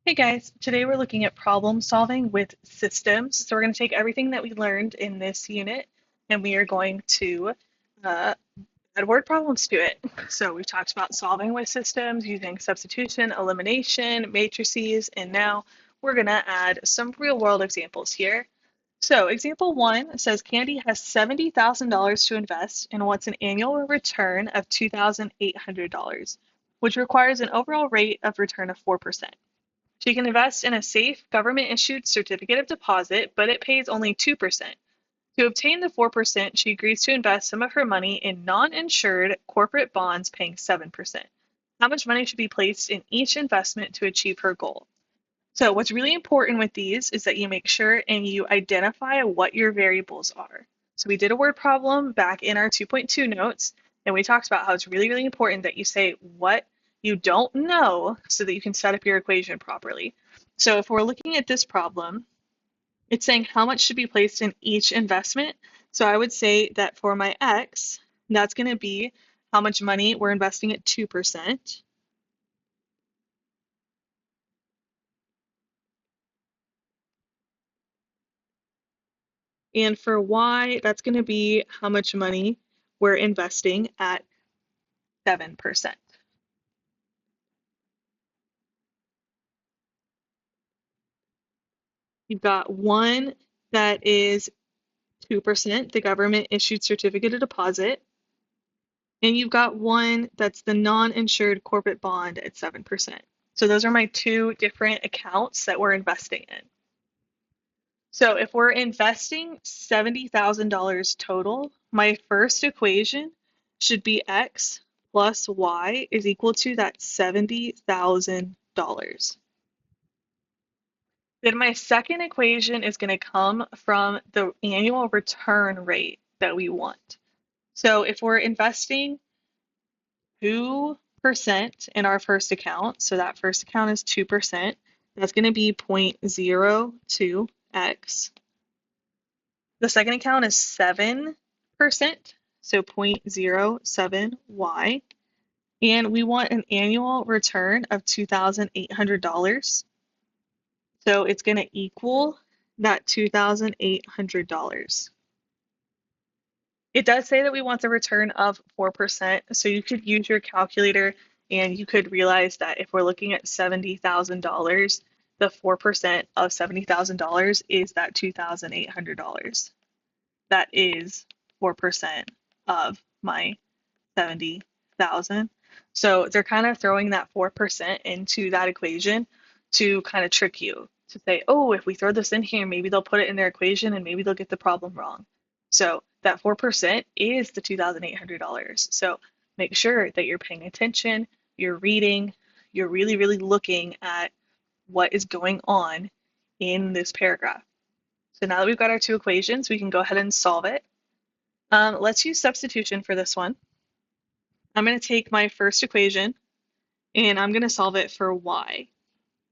Hey guys, today we're looking at problem solving with systems. So we're going to take everything that we learned in this unit and we are going to uh, add word problems to it. So we've talked about solving with systems using substitution, elimination, matrices, and now we're going to add some real world examples here. So example one says Candy has $70,000 to invest and wants an annual return of $2,800, which requires an overall rate of return of 4%. She can invest in a safe, government-issued certificate of deposit, but it pays only 2%. To obtain the 4%, she agrees to invest some of her money in non-insured corporate bonds paying 7%. How much money should be placed in each investment to achieve her goal? So what's really important with these is that you make sure and you identify what your variables are. So we did a word problem back in our 2.2 notes, and we talked about how it's really, really important that you say what you don't know so that you can set up your equation properly. So if we're looking at this problem, it's saying how much should be placed in each investment. So I would say that for my X, that's going to be how much money we're investing at 2%. And for Y, that's going to be how much money we're investing at 7%. You've got one that is 2%, the government issued certificate of deposit, and you've got one that's the non-insured corporate bond at 7%. So those are my two different accounts that we're investing in. So if we're investing $70,000 total, my first equation should be X plus Y is equal to that $70,000. Then my second equation is going to come from the annual return rate that we want. So if we're investing 2% in our first account, so that first account is 2%, that's going to be 0.02x. The second account is 7%, so 0.07y. And we want an annual return of $2,800. So it's going to equal that $2,800. It does say that we want the return of 4%, so you could use your calculator and you could realize that if we're looking at $70,000, the 4% of $70,000 is that $2,800. That is 4% of my 70,000. So they're kind of throwing that 4% into that equation to kind of trick you to say, oh, if we throw this in here, maybe they'll put it in their equation and maybe they'll get the problem wrong. So that 4% is the $2,800. So make sure that you're paying attention, you're reading, you're really, really looking at what is going on in this paragraph. So now that we've got our two equations, we can go ahead and solve it. Let's use substitution for this one. I'm going to take my first equation and I'm going to solve it for y.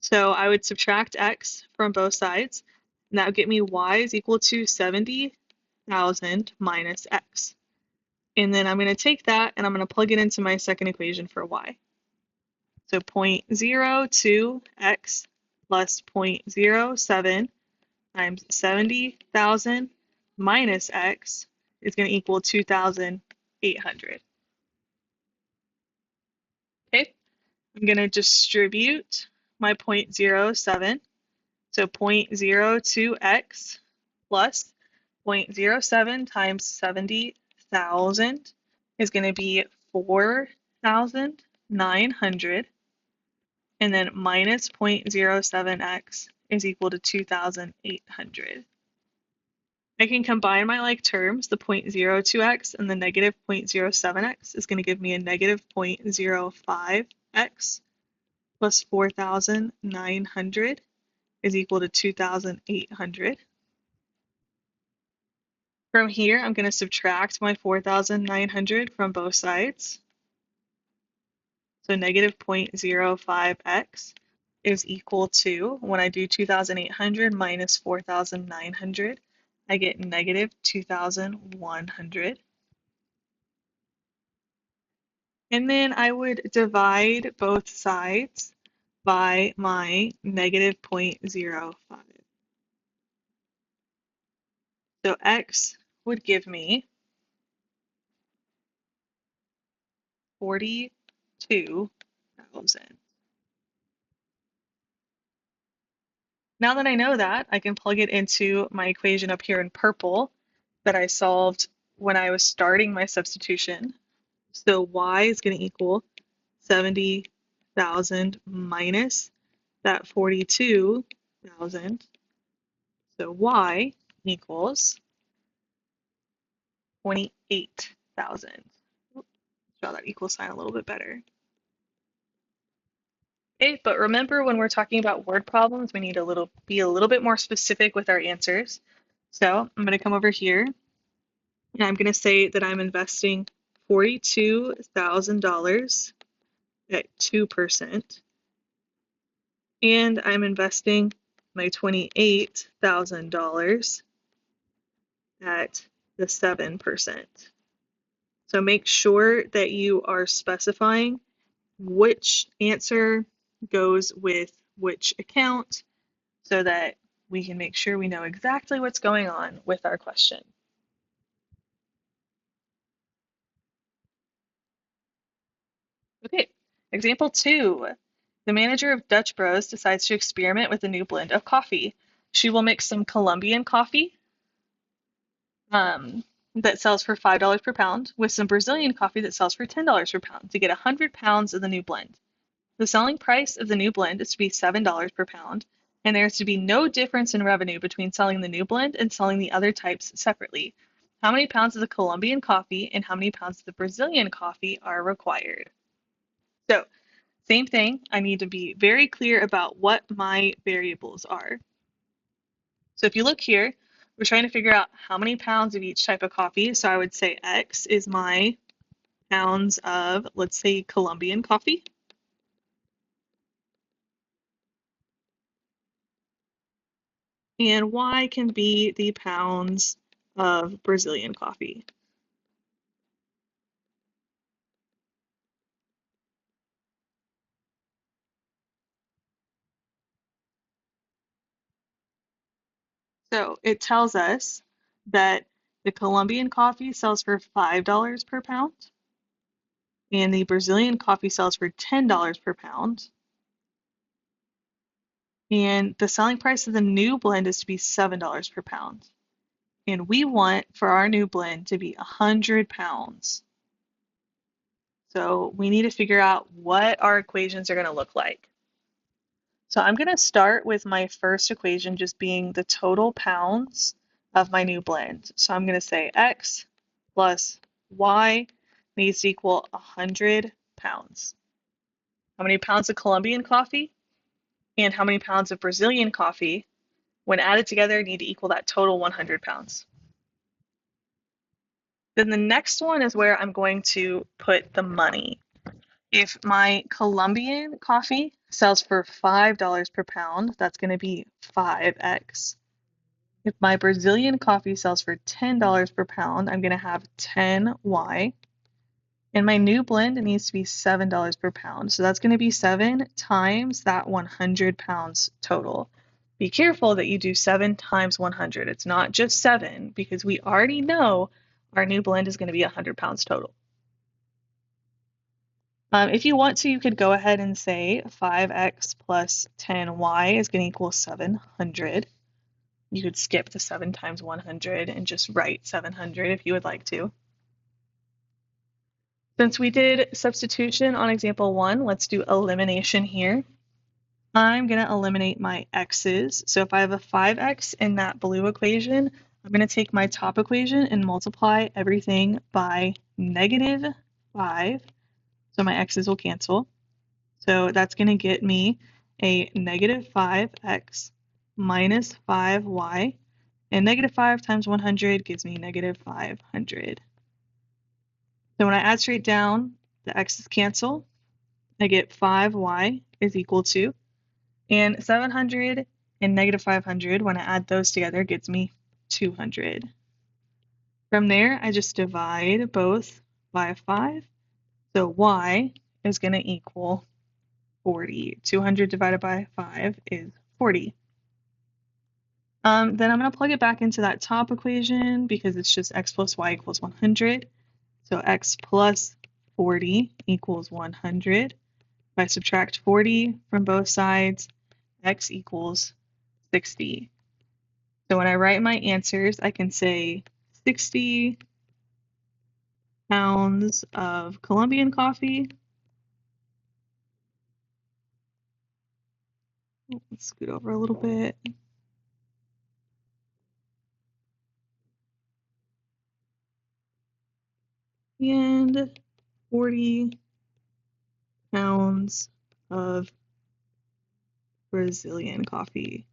So I would subtract x from both sides, and that would get me y is equal to 70,000 minus x. And then I'm going to take that and I'm going to plug it into my second equation for y. So 0.02x plus 0.07 times 70,000 minus x is going to equal 2,800. Okay, I'm going to distribute my 0.07. So 0.02x plus 0.07 times 70,000 is going to be 4,900. And then minus 0.07x is equal to 2,800. I can combine my like terms, the 0.02x and the negative 0.07x is going to give me a negative 0.05x plus 4,900 is equal to 2,800. From here, I'm going to subtract my 4,900 from both sides. So negative 0.05x is equal to, when I do 2,800 minus 4,900, I get negative 2,100. And then I would divide both sides by my negative 0.05. So x would give me 42,000. Now that I know that, I can plug it into my equation up here in purple that I solved when I was starting my substitution. So y is going to equal 70,000 minus that 42,000. So y equals 28,000. Draw that equal sign a little bit better. Okay, but remember when we're talking about word problems, we need to be a little bit more specific with our answers. So I'm going to come over here and I'm going to say that I'm investing $42,000 at 2%, and I'm investing my $28,000 at the 7%. So make sure that you are specifying which answer goes with which account so that we can make sure we know exactly what's going on with our question. Okay, example 2. The manager of Dutch Bros decides to experiment with a new blend of coffee. She will mix some Colombian coffee that sells for $5 per pound with some Brazilian coffee that sells for $10 per pound to get 100 pounds of the new blend. The selling price of the new blend is to be $7 per pound, and there is to be no difference in revenue between selling the new blend and selling the other types separately. How many pounds of the Colombian coffee and how many pounds of the Brazilian coffee are required? So, same thing, I need to be very clear about what my variables are. So if you look here, we're trying to figure out how many pounds of each type of coffee. So I would say X is my pounds of, let's say, Colombian coffee. And Y can be the pounds of Brazilian coffee. So it tells us that the Colombian coffee sells for $5 per pound, and the Brazilian coffee sells for $10 per pound. And the selling price of the new blend is to be $7 per pound. And we want for our new blend to be 100 pounds. So we need to figure out what our equations are going to look like. So I'm going to start with my first equation just being the total pounds of my new blend. So I'm going to say X plus Y needs to equal 100 pounds. How many pounds of Colombian coffee and how many pounds of Brazilian coffee, when added together, need to equal that total 100 pounds. Then the next one is where I'm going to put the money. If my Colombian coffee sells for $5 per pound, that's going to be 5x. If my Brazilian coffee sells for $10 per pound, I'm going to have 10y. And my new blend needs to be $7 per pound. So that's going to be 7 times that 100 pounds total. Be careful that you do 7 times 100. It's not just 7 because we already know our new blend is going to be 100 pounds total. If you want to, you could go ahead and say 5x plus 10y is going to equal 700. You could skip the 7 times 100 and just write 700 if you would like to. Since we did substitution on example 1, let's do elimination here. I'm going to eliminate my x's. So if I have a 5x in that blue equation, I'm going to take my top equation and multiply everything by negative 5. So my x's will cancel. So that's going to get me a negative 5x minus 5y. And negative 5 times 100 gives me negative 500. So when I add straight down, the x's cancel. I get 5y is equal to, and 700 and negative 500, when I add those together, gets me 200. From there, I just divide both by 5. So y is going to equal 40. 200 divided by 5 is 40. Then I'm going to plug it back into that top equation because it's just x plus y equals 100. So x plus 40 equals 100. If I subtract 40 from both sides, x equals 60. So when I write my answers, I can say 60 pounds of Colombian coffee. Let's scoot over a little bit. And 40 pounds of Brazilian coffee.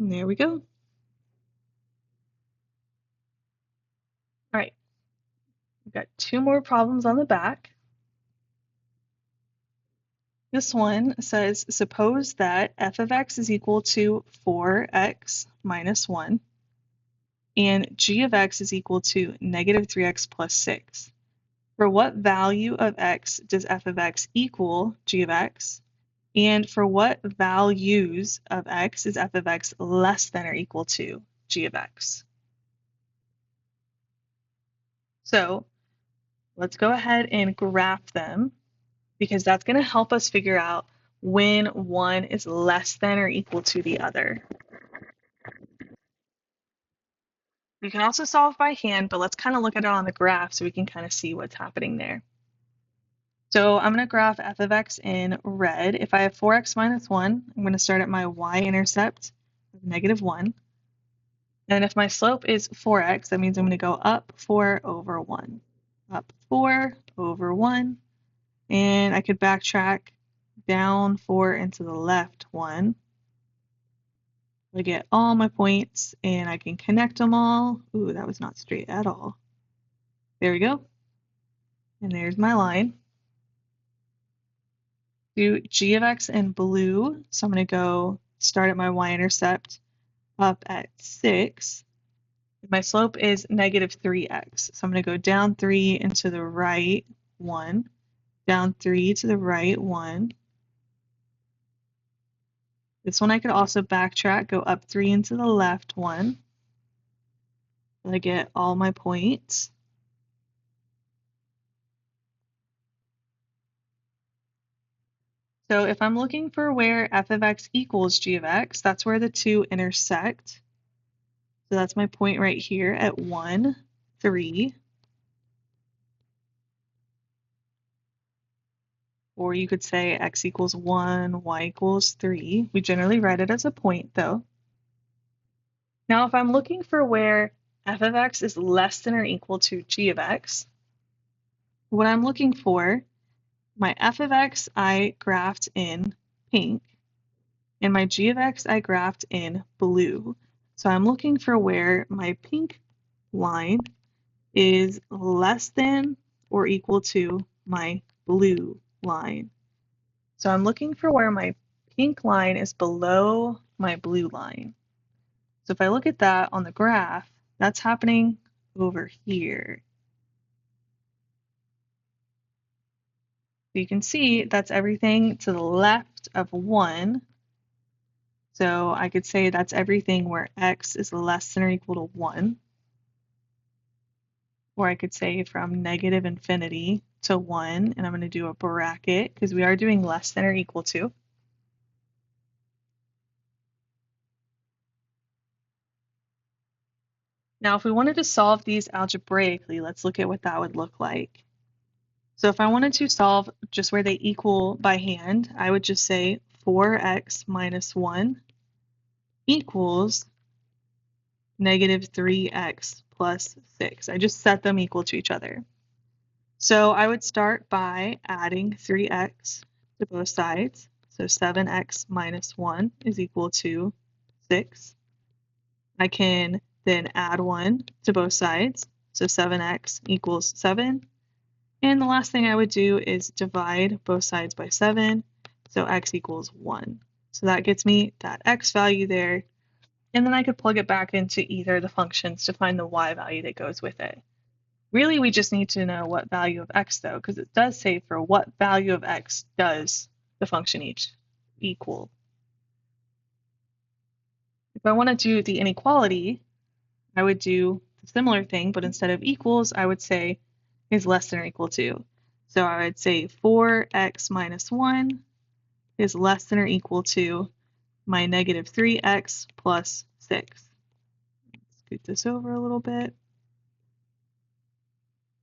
And there we go. All right, we've got 2 more problems on the back. This one says, suppose that f of x is equal to 4x minus 1 and g of x is equal to negative 3x plus 6. For what value of x does f of x equal g of x? And for what values of x is f of x less than or equal to g of x? So let's go ahead and graph them because that's going to help us figure out when one is less than or equal to the other. You can also solve by hand, but let's kind of look at it on the graph so we can kind of see what's happening there. So I'm going to graph f of x in red. If I have 4x minus 1, I'm going to start at my y-intercept of negative 1. And if my slope is 4x, that means I'm going to go up 4 over 1. Up 4 over 1. And I could backtrack down 4 and to the left 1. I get all my points and I can connect them all. Ooh, that was not straight at all. There we go. And there's my line. Do g of x in blue. So I'm going to go start at my y-intercept up at 6. My slope is negative 3x. So I'm going to go down 3 and to the right 1. Down 3 to the right 1. This one I could also backtrack, go up 3 and to the left 1. I get all my points. So if I'm looking for where f of x equals g of x, that's where the two intersect. So that's my point right here at 1, 3. Or you could say x equals 1, y equals 3. We generally write it as a point though. Now if I'm looking for where f of x is less than or equal to g of x, what I'm looking for, my f of x I graphed in pink, and my g of x I graphed in blue. So I'm looking for where my pink line is less than or equal to my blue line. So I'm looking for where my pink line is below my blue line. So if I look at that on the graph, that's happening over here. So you can see that's everything to the left of 1. So I could say that's everything where x is less than or equal to 1. Or I could say from negative infinity to 1, and I'm going to do a bracket because we are doing less than or equal to. Now, if we wanted to solve these algebraically, let's look at what that would look like. So if I wanted to solve just where they equal by hand, I would just say 4x minus 1 equals negative 3x plus 6. I just set them equal to each other. So I would start by adding 3x to both sides. So 7x minus 1 is equal to 6. I can then add 1 to both sides. So 7x equals 7. And the last thing I would do is divide both sides by 7. So x equals 1. So that gets me that x value there. and then I could plug it back into either of the functions to find the y value that goes with it. Really, we just need to know what value of x though, because it does say for what value of x does the function each equal. If I want to do the inequality, I would do a similar thing, but instead of equals, I would say is less than or equal to. So I would say 4x minus 1 is less than or equal to my negative 3x plus 6. Scoot this over a little bit.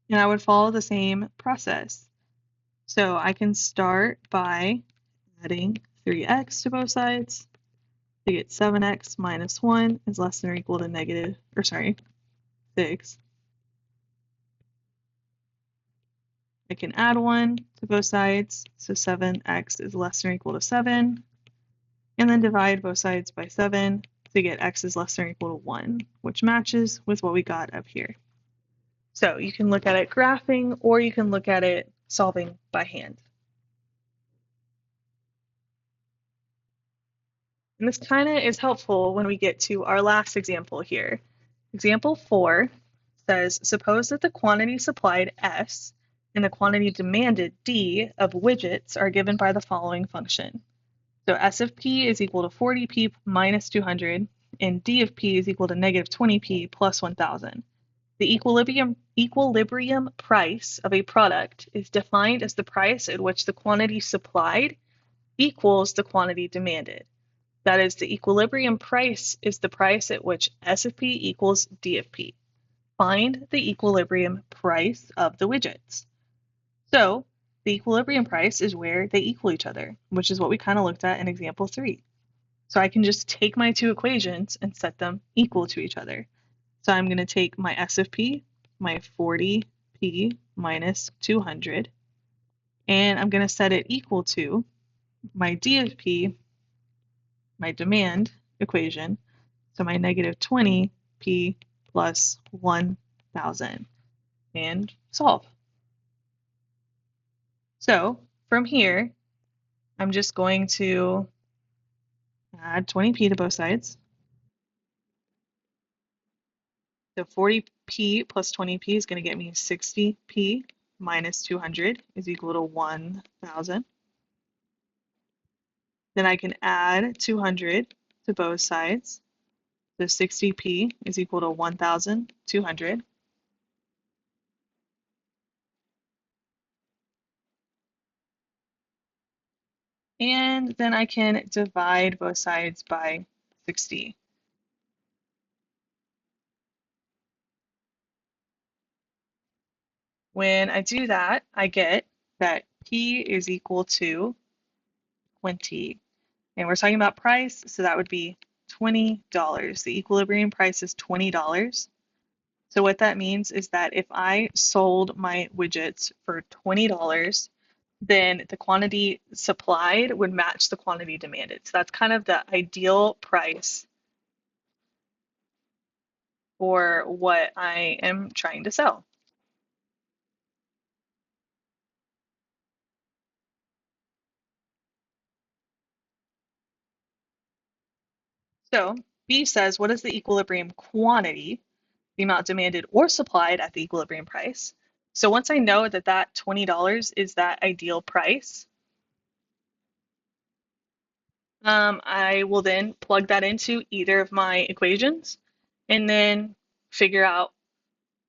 And I would follow the same process. So I can start by adding 3x to both sides to get 7x minus 1 is less than or equal to 6. I can add 1 to both sides, so 7x is less than or equal to 7, and then divide both sides by 7 to get x is less than or equal to 1, which matches with what we got up here. So you can look at it graphing, or you can look at it solving by hand. And this kind of is helpful when we get to our last example here. Example 4 says, suppose that the quantity supplied S and the quantity demanded D of widgets are given by the following function. So S of P is equal to 40P minus 200, and D of P is equal to negative 20P plus 1000. The equilibrium price of a product is defined as the price at which the quantity supplied equals the quantity demanded. That is, the equilibrium price is the price at which S of P equals D of P. Find the equilibrium price of the widgets. So the equilibrium price is where they equal each other, which is what we kind of looked at in example 3. So I can just take my two equations and set them equal to each other. So I'm going to take my S of P, my 40P minus 200, and I'm going to set it equal to my D of P, my demand equation, so my negative 20P plus 1000, and solve. So from here, I'm just going to add 20P to both sides. So 40P plus 20P is going to get me 60P minus 200 is equal to 1000. Then I can add 200 to both sides. So 60P is equal to 1200. And then I can divide both sides by 60. When I do that, I get that P is equal to 20. And we're talking about price, so that would be $20. The equilibrium price is $20. So what that means is that if I sold my widgets for $20, then the quantity supplied would match the quantity demanded. So that's kind of the ideal price for what I am trying to sell. So B says, what is the equilibrium quantity, the amount demanded or supplied at the equilibrium price? So once I know that that $20 is that ideal price, I will then plug that into either of my equations and then figure out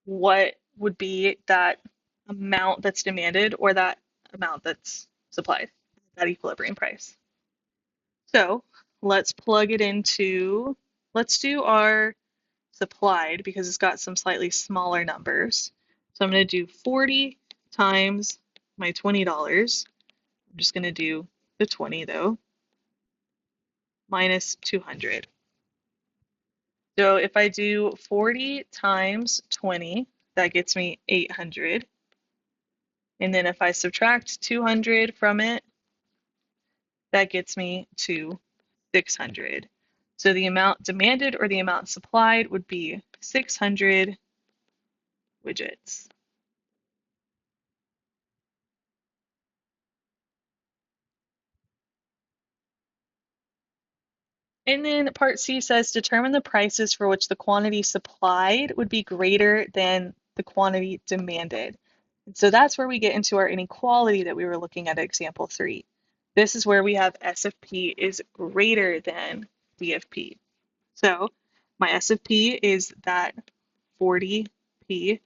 what would be that amount that's demanded or that amount that's supplied, that equilibrium price. So let's plug it into, let's do our supplied because it's got some slightly smaller numbers. So I'm going to do 40 times my $20. I'm just going to do the 20 though, minus 200. So if I do 40 times 20, that gets me 800. And then if I subtract 200 from it, that gets me to 600. So the amount demanded or the amount supplied would be 600 widgets. And then part C says determine the prices for which the quantity supplied would be greater than the quantity demanded. And so that's where we get into our inequality that we were looking at example 3. This is where we have S of P is greater than D of P. So my S of P is that 40P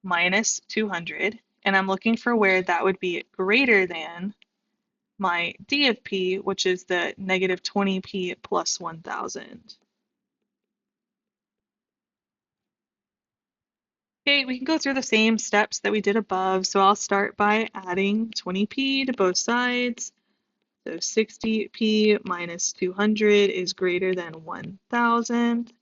minus 200, and I'm looking for where that would be greater than my D of P, which is the negative 20P plus 1000. Okay, we can go through the same steps that we did above. So I'll start by adding 20P to both sides. So 60P minus 200 is greater than 1000.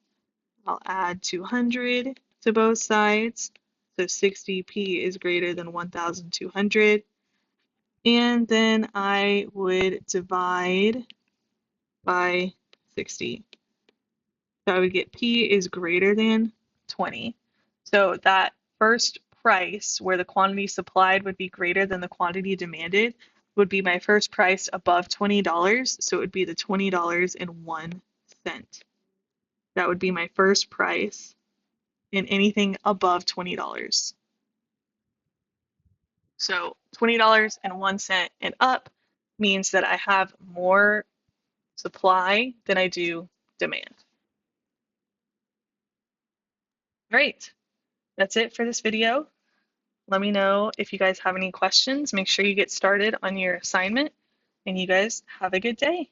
I'll add 200 to both sides. So 60P is greater than 1200. And then I would divide by 60. So I would get P is greater than 20. So that first price where the quantity supplied would be greater than the quantity demanded would be my first price above $20. So it would be the $20.01. That would be my first price in anything above $20. So $20.01 and up means that I have more supply than I do demand. Great. That's it for this video. Let me know if you guys have any questions. Make sure you get started on your assignment, and you guys have a good day.